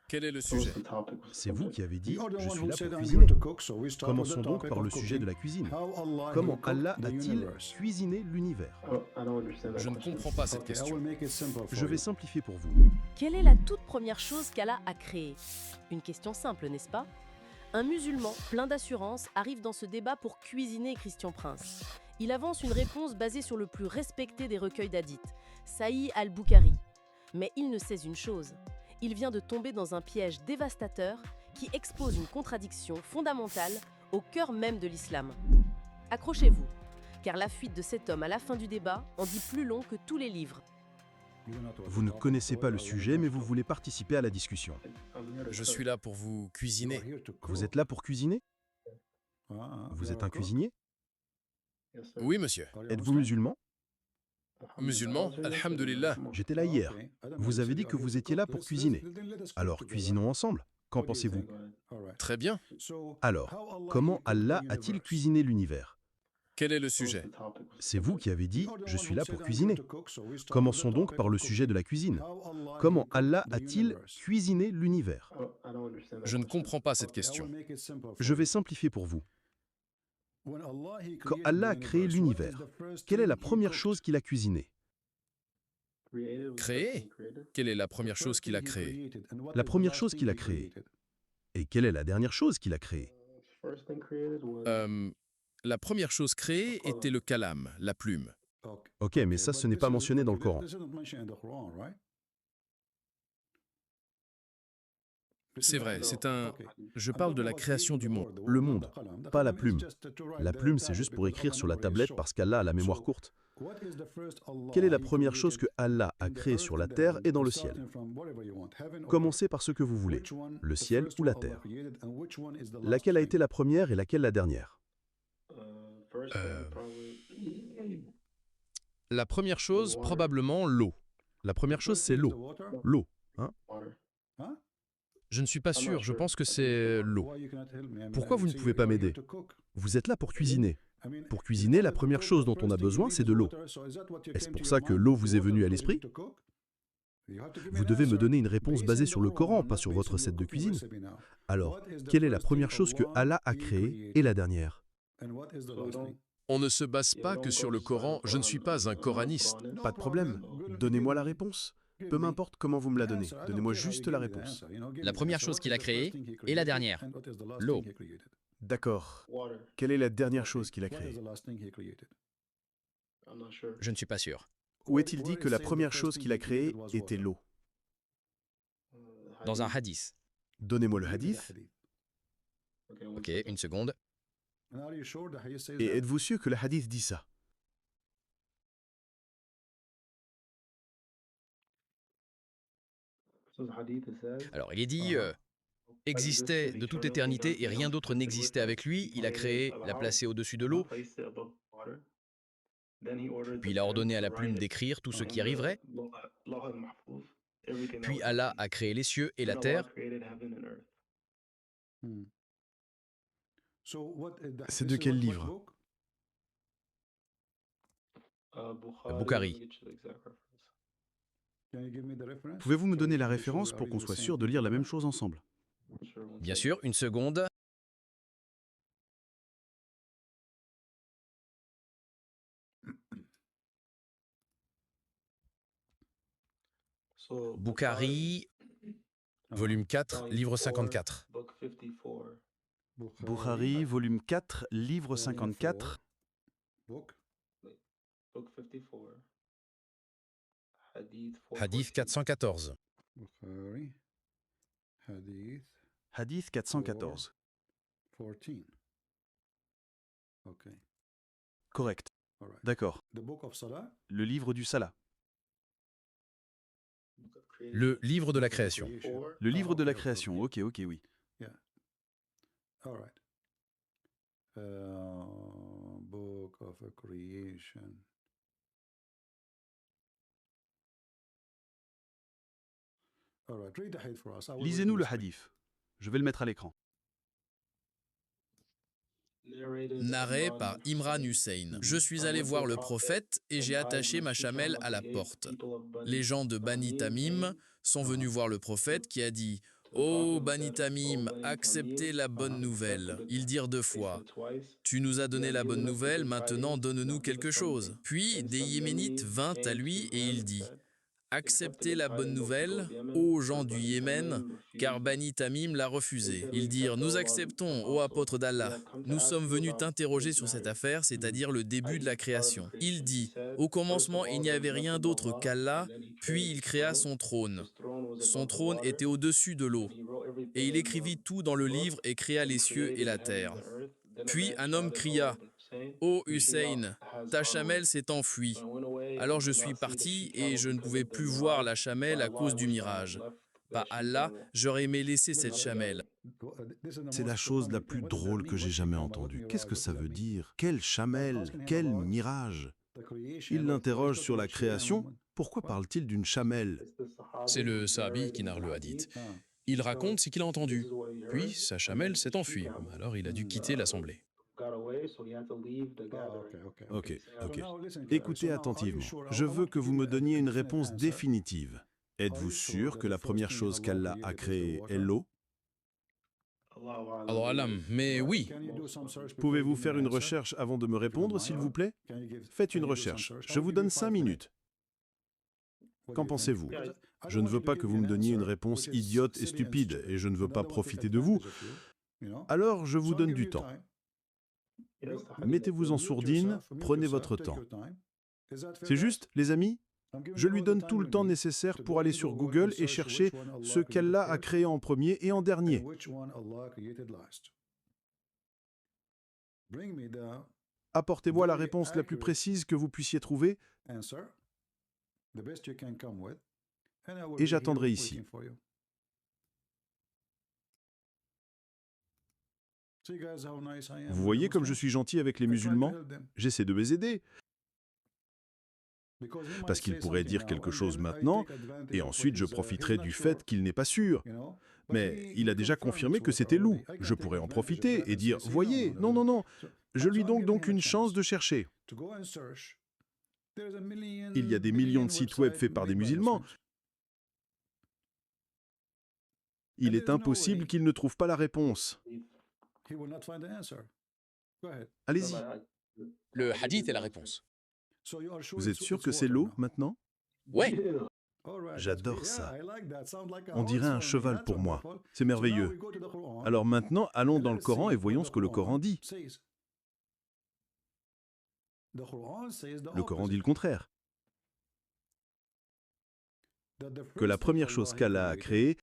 Quel est le sujet? C'est vous qui avez dit « Je suis là pour cuisiner ». Commençons donc par le sujet de la cuisine. Comment Allah a-t-il cuisiné l'univers? Je ne comprends pas cette question. Je vais simplifier pour vous. Quelle est la toute première chose qu'Allah a créée? Une question simple, n'est-ce pas? Un musulman plein d'assurance arrive dans ce débat pour cuisiner Christian Prince. Il avance une réponse basée sur le plus respecté des recueils d'hadith, Sahih al-Bukhari. Mais il ne sait une chose. Il vient de tomber dans un piège dévastateur qui expose une contradiction fondamentale au cœur même de l'islam. Accrochez-vous, car la fuite de cet homme à la fin du débat en dit plus long que tous les livres. Vous ne connaissez pas le sujet, mais vous voulez participer à la discussion. Je suis là pour vous cuisiner. Vous êtes là pour cuisiner? Vous êtes un cuisinier? Oui, monsieur. Êtes-vous musulman? Musulman, alhamdulillah. J'étais là hier. Vous avez dit que vous étiez là pour cuisiner. Alors, cuisinons ensemble. Qu'en pensez-vous? Très bien. Alors, comment Allah a-t-il cuisiné l'univers? Quel est le sujet? C'est vous qui avez dit « Je suis là pour cuisiner ». Commençons donc par le sujet de la cuisine. Comment Allah a-t-il cuisiné l'univers? Je ne comprends pas cette question. Je vais simplifier pour vous. Quand Allah a créé l'univers, quelle est la première chose qu'il a cuisinée? Créer? Quelle est la première chose qu'il a créée? La première chose qu'il a créée. Et quelle est la dernière chose qu'il a créée? La première chose créée était le kalam, la plume. Ok, mais ça, ce n'est pas mentionné dans le Coran. C'est vrai, Je parle de la création du monde. Le monde, pas la plume. La plume, c'est juste pour écrire sur la tablette parce qu'Allah a la mémoire courte. Quelle est la première chose que Allah a créée sur la terre et dans le ciel? Commencez par ce que vous voulez, le ciel ou la terre. Laquelle a été la première et laquelle la dernière? La première chose, probablement l'eau. La première chose, c'est l'eau. L'eau, hein? Je ne suis pas sûr, je pense que c'est l'eau. Pourquoi vous ne pouvez pas m'aider? Vous êtes là pour cuisiner. Pour cuisiner, la première chose dont on a besoin, c'est de l'eau. Est-ce pour ça que l'eau vous est venue à l'esprit? Vous devez me donner une réponse basée sur le Coran, pas sur votre recette de cuisine. Alors, quelle est la première chose que Allah a créée et la dernière? On ne se base pas que sur le Coran, je ne suis pas un coraniste. Pas de problème. Donnez-moi la réponse. Peu m'importe comment vous me la donnez. Donnez-moi juste la réponse. La première chose qu'il a créée et la dernière. L'eau. D'accord. Quelle est la dernière chose qu'il a créée? Je ne suis pas sûr. Où est-il dit que la première chose qu'il a créée était l'eau? Dans un hadith. Donnez-moi le hadith. Ok, une seconde. Et êtes-vous sûr que le hadith dit ça? Alors, il est dit existait de toute éternité et rien d'autre n'existait avec lui. Il a créé, l'a placé au-dessus de l'eau. Puis il a ordonné à la plume d'écrire tout ce qui arriverait. Puis Allah a créé les cieux et la terre. C'est de quel livre? Bukhari. Pouvez-vous me donner la référence pour qu'on soit sûr de lire la même chose ensemble? Bien sûr, une seconde. Bukhari, Volume 4, livre 54. Bukhari, volume 4, livre 54. Hadith 414. Hadith 414. Correct. D'accord. Le livre du Salah. Le livre de la création. Le livre de la création. Ok, oui. Book of Creation. Lisez-nous le hadith. Je vais le mettre à l'écran. Narré par Imran Hussein. Je suis allé voir le prophète et j'ai attaché ma chamelle à la porte. Les gens de Bani Tamim sont venus voir le prophète qui a dit Ô Bani Tamim, acceptez la bonne nouvelle. Ils dirent 2 fois. Tu nous as donné la bonne nouvelle, maintenant donne-nous quelque chose. Puis des Yéménites vinrent à lui et il dit, acceptez la bonne nouvelle, ô gens du Yémen, car Bani Tamim l'a refusé. Ils dirent, nous acceptons, ô apôtre d'Allah. Nous sommes venus t'interroger sur cette affaire, c'est-à-dire le début de la création. Il dit, au commencement, il n'y avait rien d'autre qu'Allah, puis il créa son trône. Son trône était au-dessus de l'eau. Et il écrivit tout dans le livre et créa les cieux et la terre. Puis un homme cria, « Ô Hussein, ta chamelle s'est enfuie. » Alors je suis parti et je ne pouvais plus voir la chamelle à cause du mirage. Par Allah, j'aurais aimé laisser cette chamelle. C'est la chose la plus drôle que j'ai jamais entendue. Qu'est-ce que ça veut dire? Quelle chamelle? Quel mirage? Il l'interroge sur la création. Pourquoi parle-t-il d'une chamelle? C'est le Sahabi qui narre le hadith. Il raconte ce qu'il a entendu. Puis sa chamelle s'est enfuie. Alors il a dû quitter l'assemblée. Ok. Écoutez attentivement. Je veux que vous me donniez une réponse définitive. Êtes-vous sûr que la première chose qu'Allah a créée est l'eau? Alors Alam, mais oui. Pouvez-vous faire une recherche avant de me répondre, s'il vous plaît? Faites une recherche. Je vous donne 5 minutes. Qu'en pensez-vous? Je ne veux pas que vous me donniez une réponse idiote et stupide, et je ne veux pas profiter de vous. Alors, je vous donne du temps. Mettez-vous en sourdine, prenez votre temps. C'est juste, les amis? Je lui donne tout le temps nécessaire pour aller sur Google et chercher ce qu'Allah a créé en premier et en dernier. Apportez-moi la réponse la plus précise que vous puissiez trouver et j'attendrai ici. Vous voyez comme je suis gentil avec les musulmans? J'essaie de les aider. Parce qu'il pourrait dire quelque chose maintenant, et ensuite je profiterai du fait qu'il n'est pas sûr. Mais il a déjà confirmé que c'était loup. Je pourrais en profiter et dire « Voyez, non. » Je lui donne donc une chance de chercher. Il y a des millions de sites web faits par des musulmans. Il est impossible qu'il ne trouve pas la réponse. Allez-y. Le hadith est la réponse. Vous êtes sûr que c'est l'eau maintenant? Ouais. J'adore ça. On dirait un cheval pour moi. C'est merveilleux. Alors maintenant, allons dans le Coran et voyons ce que le Coran dit. Le Coran dit le contraire. Que la première chose qu'Allah a créée,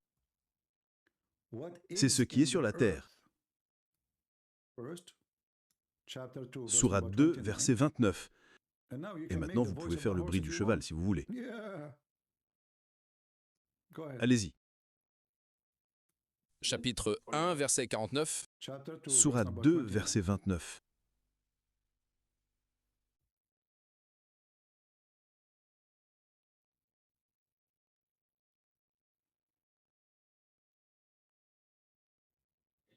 c'est ce qui est sur la terre. Sourate 2, verset 29. Et maintenant, vous pouvez faire le bruit du cheval si vous voulez. Allez-y. Chapitre 1, verset 49. Sourate 2, verset 29.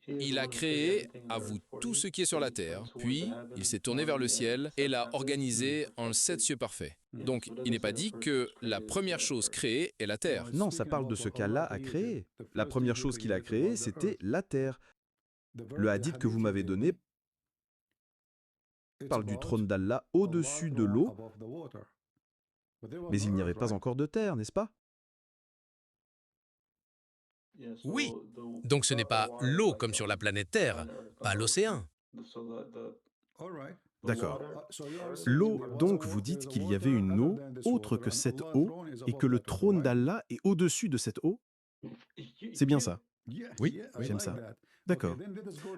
Il a créé à vous tout ce qui est sur la terre, puis il s'est tourné vers le ciel et l'a organisé en 7 cieux parfaits. Donc il n'est pas dit que la première chose créée est la terre. Non, ça parle de ce qu'Allah a créé. La première chose qu'il a créée, c'était la terre. Le hadith que vous m'avez donné parle du trône d'Allah au-dessus de l'eau, mais il n'y avait pas encore de terre, n'est-ce pas? Oui, donc ce n'est pas l'eau comme sur la planète Terre, pas l'océan. D'accord. L'eau, donc, vous dites qu'il y avait une eau autre que cette eau et que le trône d'Allah est au-dessus de cette eau? C'est bien ça? Oui, j'aime ça. D'accord.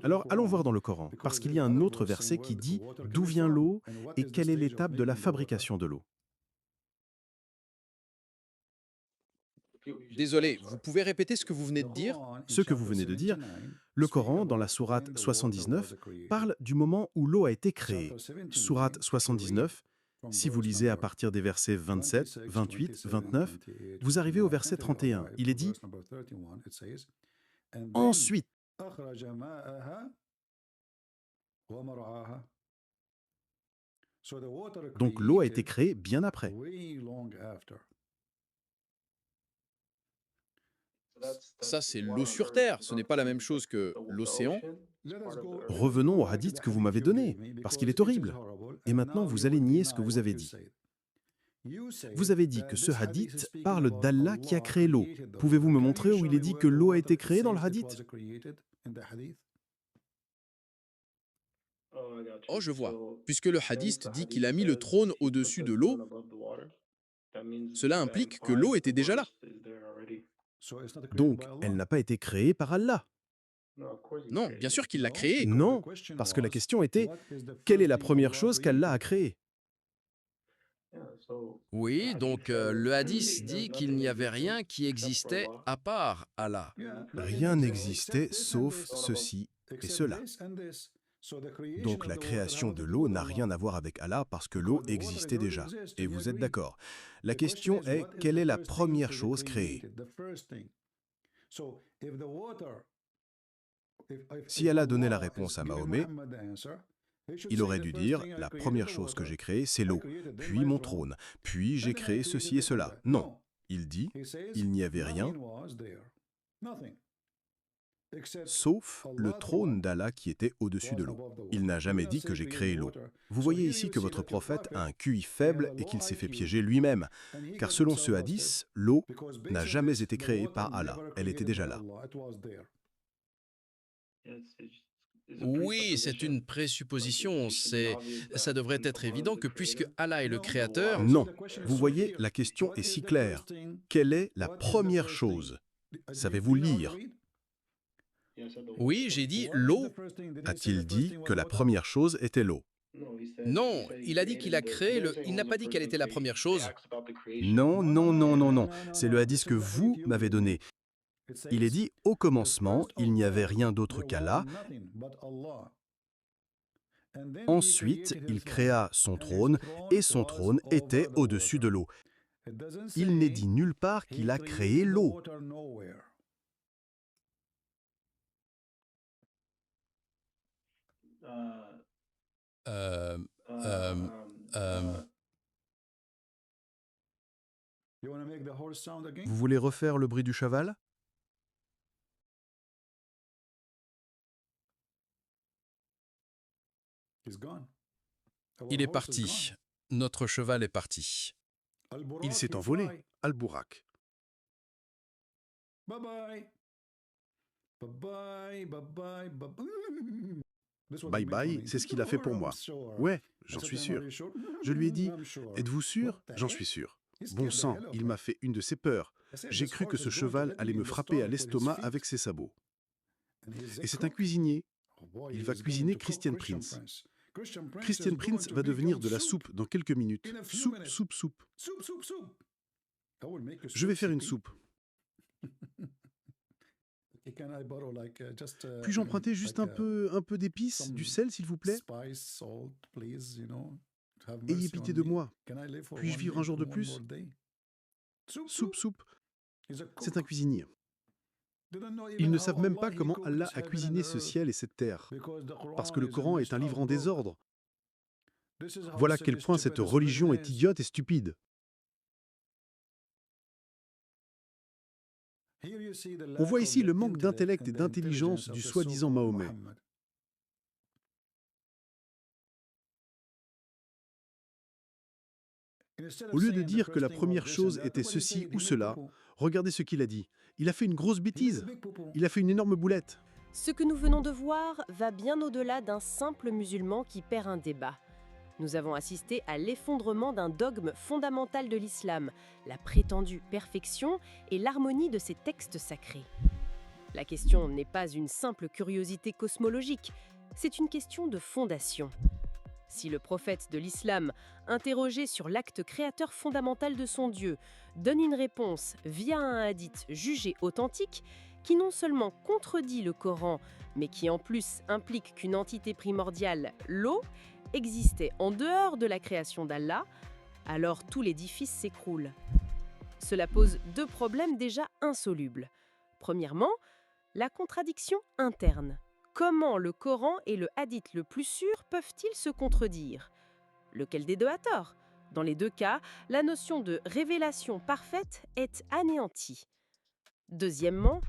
Alors, allons voir dans le Coran, parce qu'il y a un autre verset qui dit d'où vient l'eau et quelle est l'étape de la fabrication de l'eau. Désolé, vous pouvez répéter ce que vous venez de dire? Ce que vous venez de dire, le Coran, dans la sourate 79, parle du moment où l'eau a été créée. Sourate 79, si vous lisez à partir des versets 27, 28, 29, vous arrivez au verset 31. Il est dit « Ensuite, donc l'eau a été créée bien après. Ça, c'est l'eau sur Terre. Ce n'est pas la même chose que l'océan. Revenons au hadith que vous m'avez donné, parce qu'il est horrible. Et maintenant, vous allez nier ce que vous avez dit. Vous avez dit que ce hadith parle d'Allah qui a créé l'eau. Pouvez-vous me montrer où il est dit que l'eau a été créée dans le hadith? Oh, je vois. Puisque le hadith dit qu'il a mis le trône au-dessus de l'eau, cela implique que l'eau était déjà là. Donc, elle n'a pas été créée par Allah. Non, bien sûr qu'il l'a créée. Non, parce que la question était, quelle est la première chose qu'Allah a créée? Oui, donc le hadith dit qu'il n'y avait rien qui existait à part Allah. Rien n'existait sauf ceci et cela. Donc la création de l'eau n'a rien à voir avec Allah parce que l'eau existait déjà. Et vous êtes d'accord. La question est, quelle est la première chose créée? Si Allah donnait la réponse à Mahomet, il aurait dû dire, la première chose que j'ai créée, c'est l'eau, puis mon trône, puis j'ai créé ceci et cela. Non, il dit, il n'y avait rien, sauf le trône d'Allah qui était au-dessus de l'eau. Il n'a jamais dit que j'ai créé l'eau. Vous voyez ici que votre prophète a un QI faible et qu'il s'est fait piéger lui-même, car selon ce hadith, l'eau n'a jamais été créée par Allah, elle était déjà là. Oui, c'est une présupposition. Ça devrait être évident que puisque Allah est le créateur, Non, vous voyez, la question est si claire. Quelle est la première chose? Savez-vous lire? oui, j'ai dit l'eau. A-t-il dit que la première chose était l'eau? Non, il a dit qu'il a créé le... Il n'a pas dit quelle était la première chose. Non, non, non, non, non. C'est le hadith que vous m'avez donné. Il est dit, au commencement, il n'y avait rien d'autre qu'Allah. Ensuite, il créa son trône, et son trône était au-dessus de l'eau. Il n'est dit nulle part qu'il a créé l'eau. Vous voulez refaire le bruit du cheval? Il est parti. Notre cheval est parti. Il s'est envolé, Al-Bourak. Bye bye, c'est ce qu'il a fait pour moi. Ouais, j'en suis sûr. Je lui ai dit, êtes-vous sûr? J'en suis sûr. Bon sang, il m'a fait une de ses peurs. J'ai cru que ce cheval allait me frapper à l'estomac avec ses sabots. Et c'est un cuisinier. Il va cuisiner Christian Prince. Christian Prince va devenir de la soupe dans quelques minutes. Soupe, soupe, soupe. Je vais faire une soupe. Puis-je emprunter juste un peu d'épices, du sel, s'il vous plaît? Ayez pitié de moi. Puis-je vivre un jour de plus? Soupe, soupe. C'est un cuisinier. Ils ne savent même pas comment Allah a cuisiné ce ciel et cette terre, parce que le Coran est un livre en désordre. Voilà à quel point cette religion est idiote et stupide. On voit ici le manque d'intellect et d'intelligence du soi-disant Mahomet. Au lieu de dire que la première chose était ceci ou cela, regardez ce qu'il a dit. Il a fait une grosse bêtise. Il a fait une énorme boulette. Ce que nous venons de voir va bien au-delà d'un simple musulman qui perd un débat. Nous avons assisté à l'effondrement d'un dogme fondamental de l'islam, la prétendue perfection et l'harmonie de ses textes sacrés. La question n'est pas une simple curiosité cosmologique, c'est une question de fondation. Si le prophète de l'islam, interrogé sur l'acte créateur fondamental de son Dieu, donne une réponse via un hadith jugé authentique, qui non seulement contredit le Coran, mais qui en plus implique qu'une entité primordiale, l'eau, existait en dehors de la création d'Allah, alors tout l'édifice s'écroule. Cela pose deux problèmes déjà insolubles. Premièrement, la contradiction interne. Comment le Coran et le hadith le plus sûr peuvent-ils se contredire? Lequel des deux a tort? Dans les deux cas, la notion de révélation parfaite est anéantie. Deuxièmement,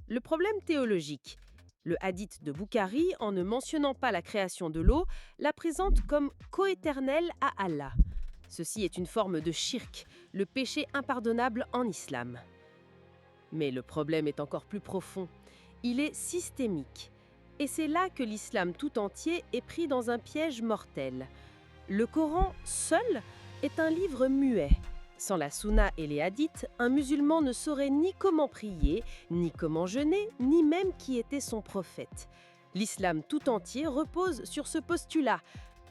le problème théologique. Le hadith de Boukhari, en ne mentionnant pas la création de l'eau, la présente comme coéternelle à Allah. Ceci est une forme de shirk, le péché impardonnable en islam. Mais le problème est encore plus profond. Il est systémique. Et c'est là que l'islam tout entier est pris dans un piège mortel. Le Coran, seul, est un livre muet. Sans la sunna et les hadiths, un musulman ne saurait ni comment prier, ni comment jeûner, ni même qui était son prophète. L'islam tout entier repose sur ce postulat.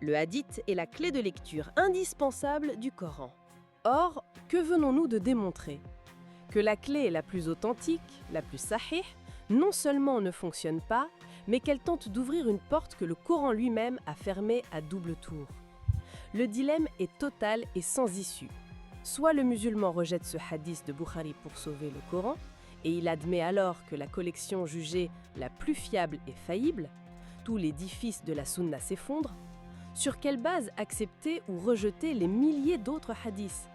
Le hadith est la clé de lecture indispensable du Coran. Or, que venons-nous de démontrer? Que la clé la plus authentique, la plus sahih, non seulement ne fonctionne pas, mais qu'elle tente d'ouvrir une porte que le Coran lui-même a fermée à double tour. Le dilemme est total et sans issue. Soit le musulman rejette ce hadith de Boukhari pour sauver le Coran, et il admet alors que la collection jugée la plus fiable est faillible, tout l'édifice de la sunna s'effondre. Sur quelle base accepter ou rejeter les milliers d'autres hadiths?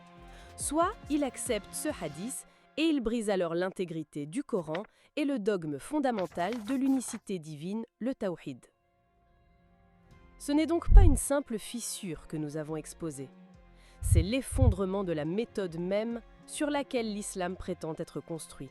Soit il accepte ce hadith et il brise alors l'intégrité du Coran et le dogme fondamental de l'unicité divine, le tawhid. Ce n'est donc pas une simple fissure que nous avons exposée. C'est l'effondrement de la méthode même sur laquelle l'islam prétend être construit.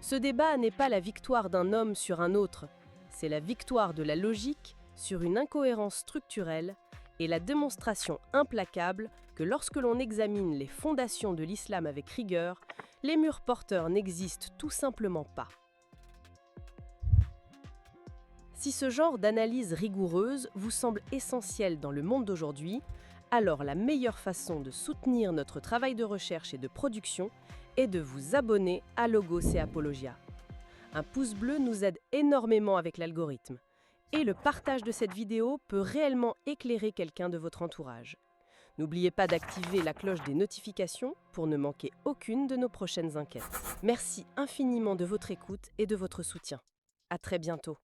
Ce débat n'est pas la victoire d'un homme sur un autre, c'est la victoire de la logique sur une incohérence structurelle et la démonstration implacable que lorsque l'on examine les fondations de l'islam avec rigueur, les murs porteurs n'existent tout simplement pas. Si ce genre d'analyse rigoureuse vous semble essentiel dans le monde d'aujourd'hui, alors la meilleure façon de soutenir notre travail de recherche et de production est de vous abonner à Logos et Apologia. Un pouce bleu nous aide énormément avec l'algorithme. Et le partage de cette vidéo peut réellement éclairer quelqu'un de votre entourage. N'oubliez pas d'activer la cloche des notifications pour ne manquer aucune de nos prochaines enquêtes. Merci infiniment de votre écoute et de votre soutien. À très bientôt.